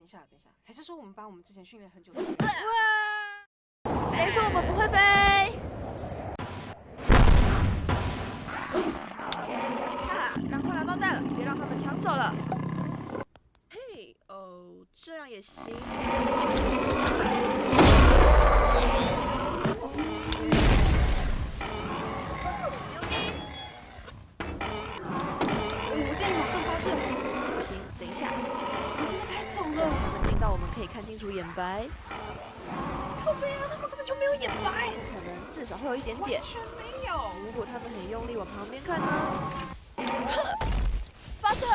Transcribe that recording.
下，还是说我们把我们之前训练很久的？谁说我们不会飞？哈，赶快拿到蛋了，别让他们抢走了。嘿，哦，这样也行。我建议马上发现。不行，等一下，我们真的该走了。他们近到我们可以看清楚眼白。靠背啊，他们根本就没有眼白。可能至少会有一点点。完全没有。如果他们很用力往旁边看呢？发射！